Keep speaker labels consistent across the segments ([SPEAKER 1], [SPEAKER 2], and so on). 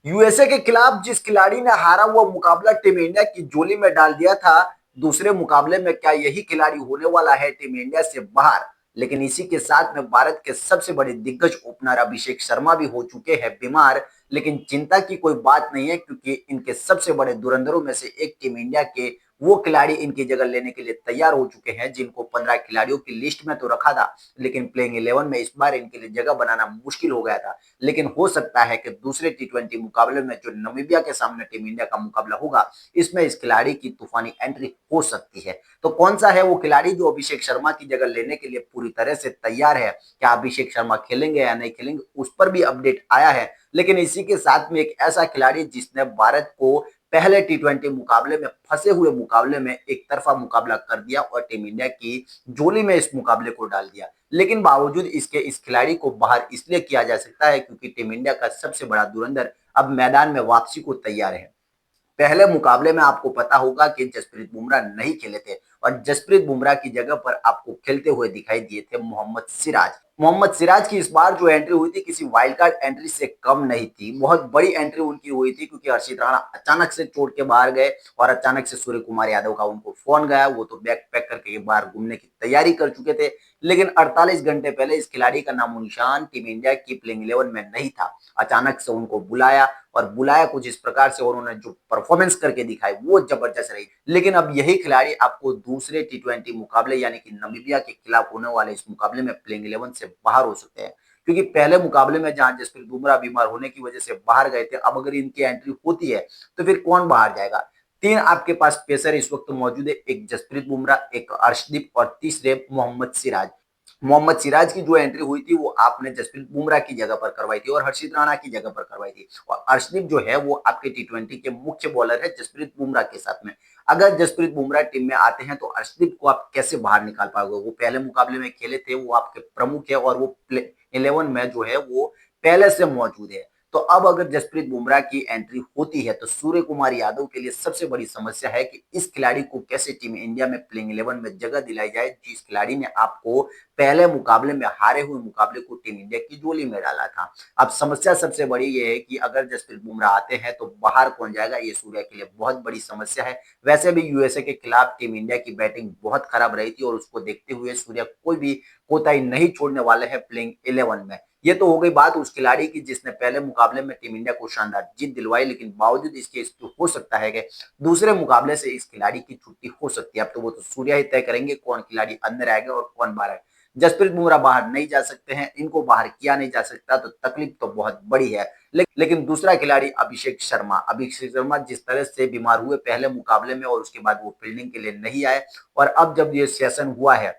[SPEAKER 1] USA के खिलाफ जिस खिलाड़ी ने हारा हुआ मुकाबला टीम इंडिया की झोली में डाल दिया था, दूसरे मुकाबले में क्या यही खिलाड़ी होने वाला है टीम इंडिया से बाहर? लेकिन इसी के साथ में भारत के सबसे बड़े दिग्गज ओपनर अभिषेक शर्मा भी हो चुके हैं बीमार। लेकिन चिंता की कोई बात नहीं है, क्योंकि इनके सबसे बड़े धुरंधरों में से एक टीम इंडिया के वो खिलाड़ी इनकी जगह लेने के लिए तैयार हो चुके हैं, जिनको 15 खिलाड़ियों की लिस्ट में तो रखा था, लेकिन प्लेइंग 11 में इस बार इनके लिए जगह बनाना मुश्किल हो गया था। लेकिन हो सकता है कि दूसरे टी20 मुकाबले में जो नामीबिया के सामने टीम इंडिया का मुकाबला होगा, इसमें इस खिलाड़ी की तूफानी एंट्री हो सकती है। तो कौन सा है वो खिलाड़ी जो अभिषेक शर्मा की जगह लेने के लिए पूरी तरह से तैयार है? क्या अभिषेक शर्मा खेलेंगे या नहीं खेलेंगे, उस पर भी अपडेट आया है। लेकिन इसी के साथ में एक ऐसा खिलाड़ी जिसने भारत को पहले टी20 मुकाबले में फंसे हुए मुकाबले में एक तरफा मुकाबला कर दिया और टीम इंडिया की झोली में इस मुकाबले को डाल दिया। लेकिन बावजूद इसके इस खिलाड़ी को बाहर इसलिए किया जा सकता है क्योंकि टीम इंडिया का सबसे बड़ा धुरंधर अब मैदान में वापसी को तैयार है। पहले मुकाबले में आपको पता होगा कि जसप्रीत बुमराह नहीं खेले थे और जसप्रीत बुमराह की जगह पर आपको खेलते हुए दिखाई दिए थे मोहम्मद सिराज। मोहम्मद सिराज की इस बार जो एंट्री हुई थी किसी वाइल्ड कार्ड एंट्री से कम नहीं थी, बहुत बड़ी एंट्री उनकी हुई थी, क्योंकि हर्षित राणा अचानक से छोड़ के बाहर गए और अचानक से सूर्य कुमार यादव का उनको फोन गया। वो तो बैग पैक करके बाहर घूमने की तैयारी कर चुके थे, लेकिन 48 घंटे पहले इस खिलाड़ी का नामो निशान टीम इंडिया की प्लेइंग 11 में नहीं था। अचानक से उनको बुलाया और बुलाया कुछ इस प्रकार से, और उन्होंने जो परफॉर्मेंस करके दिखाई वो जबरदस्त रही। लेकिन अब यही खिलाड़ी आपको दूसरे टी20 मुकाबले यानी कि नामीबिया के खिलाफ होने वाले इस मुकाबले में प्लेइंग 11 से बाहर हो सकते हैं, क्योंकि पहले मुकाबले में जहां जसप्रीत बुमराह बीमार होने की वजह से बाहर गए थे, अब अगर इनकी एंट्री होती है तो फिर कौन बाहर जाएगा? तीन आपके पास पेसर इस वक्त मौजूद है, एक जसप्रीत बुमराह, एक अर्शदीप और तीसरे मोहम्मद सिराज। मोहम्मद सिराज की जो एंट्री हुई थी वो आपने जसप्रीत बुमराह की जगह पर करवाई थी और हर्षित राणा की जगह पर करवाई थी, और अर्शदीप जो है वो आपके टी20 के मुख्य बॉलर है जसप्रीत बुमराह के साथ में। अगर जसप्रीत बुमराह टीम में आते हैं तो अर्शदीप को आप कैसे बाहर निकाल पाओगे? वो पहले मुकाबले में खेले थे, वो आपके प्रमुख है और वो प्ले 11 में जो है वो पहले से मौजूद है। तो अब अगर जसप्रीत बुमराह की एंट्री होती है तो सूर्य कुमार यादव के लिए सबसे बड़ी समस्या है कि इस खिलाड़ी को कैसे टीम इंडिया में प्लेइंग 11 में जगह दिलाई जाए, जिस खिलाड़ी ने आपको पहले मुकाबले में हारे हुए मुकाबले को टीम इंडिया की झोली में डाला था। अब समस्या सबसे बड़ी ये है कि अगर जसप्रीत बुमराह आते हैं तो बाहर कौन जाएगा, ये सूर्या के लिए बहुत बड़ी समस्या है। वैसे भी यूएसए के खिलाफ टीम इंडिया की बैटिंग बहुत खराब रही थी और उसको देखते हुए सूर्या कोई भी कोताही नहीं छोड़ने वाले हैं प्लेइंग 11 में। ये तो हो गई बात उस खिलाड़ी की जिसने पहले मुकाबले में टीम इंडिया को शानदार जीत दिलवाई, लेकिन बावजूद इसके हो सकता है कि दूसरे मुकाबले से इस खिलाड़ी की छुट्टी हो सकती है। अब तो वो तो सूर्या ही तय करेंगे कौन खिलाड़ी अंदर आएगा और कौन बाहर आएगा। जसप्रीत बुमराह बाहर नहीं जा सकते हैं, इनको बाहर किया नहीं जा सकता, तो तकलीफ तो बहुत बड़ी है। लेकिन दूसरा खिलाड़ी अभिषेक शर्मा जिस तरह से बीमार हुए पहले मुकाबले में और उसके बाद वो फील्डिंग के लिए नहीं आए, और अब जब ये सेशन हुआ है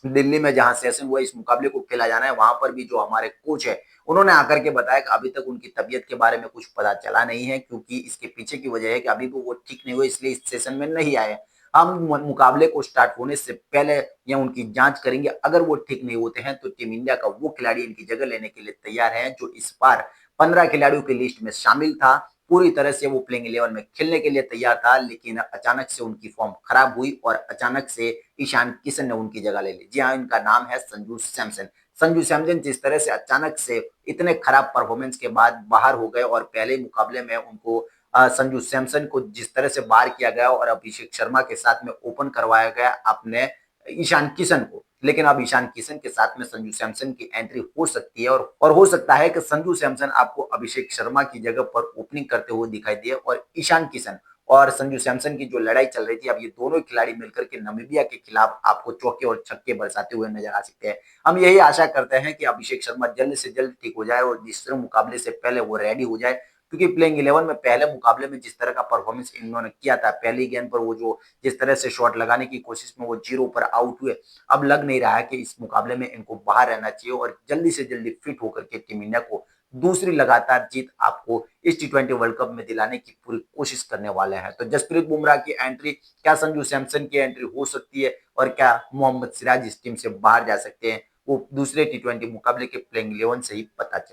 [SPEAKER 1] दिल्ली में, जहां सेशन हुआ इस मुकाबले को खेला जाना है, वहां पर भी जो हमारे कोच है उन्होंने आकर के बताया कि अभी तक उनकी तबीयत के बारे में कुछ पता चला नहीं है, क्योंकि इसके पीछे की वजह है कि अभी भी वो ठीक नहीं हुए, इसलिए इस सेशन में नहीं आए। हम मुकाबले को स्टार्ट होने से पहले या उनकी जांच करेंगे, अगर वो ठीक नहीं होते हैं तो टीम इंडिया का वो खिलाड़ी इनकी जगह लेने के लिए तैयार है जो इस बार 15 खिलाड़ियों की लिस्ट में शामिल था। पूरी तरह से वो प्लेइंग 11 में खेलने के लिए तैयार था, लेकिन अचानक से उनकी फॉर्म खराब हुई और अचानक से ईशान किशन ने उनकी जगह ले ली। जी हाँ, इनका नाम है संजू सैमसन। संजू सैमसन जिस तरह से अचानक से इतने खराब परफॉर्मेंस के बाद बाहर हो गए और पहले मुकाबले में उनको संजू सैमसन को जिस तरह से बाहर किया गया और अभिषेक शर्मा के साथ में ओपन करवाया गया आपने ईशान किशन को, लेकिन अब ईशान किशन के साथ में संजू सैमसन की एंट्री हो सकती है, और हो सकता है कि संजू सैमसन आपको अभिषेक शर्मा की जगह पर ओपनिंग करते हुए दिखाई दिए और ईशान किशन और संजू सैमसन की जो लड़ाई चल रही थी, अब ये दोनों खिलाड़ी मिलकर के नामीबिया के खिलाफ आपको चौके और छक्के बरसाते हुए नजर आ सकते हैं। हम यही आशा करते हैं कि अभिषेक शर्मा जल्द से जल्द ठीक हो जाए और दूसरे मुकाबले से पहले वो रेडी हो जाए, क्योंकि प्लेइंग 11 में पहले मुकाबले में जिस तरह का परफॉर्मेंस इन्होंने किया था, पहली गेंद पर वो जो जिस तरह से शॉट लगाने की कोशिश में वो जीरो पर आउट हुए, अब लग नहीं रहा है कि इस मुकाबले में इनको बाहर रहना चाहिए और जल्दी से जल्दी फिट होकर के टीम इंडिया को दूसरी लगातार जीत आपको इस टी20 वर्ल्ड कप में दिलाने की पूरी कोशिश करने वाले हैं। तो जसप्रीत बुमराह की एंट्री, क्या संजू सैमसन की एंट्री हो सकती है और क्या मोहम्मद सिराज इस टीम से बाहर जा सकते हैं, वो दूसरे टी20 मुकाबले के प्लेइंग 11 से ही पता चले।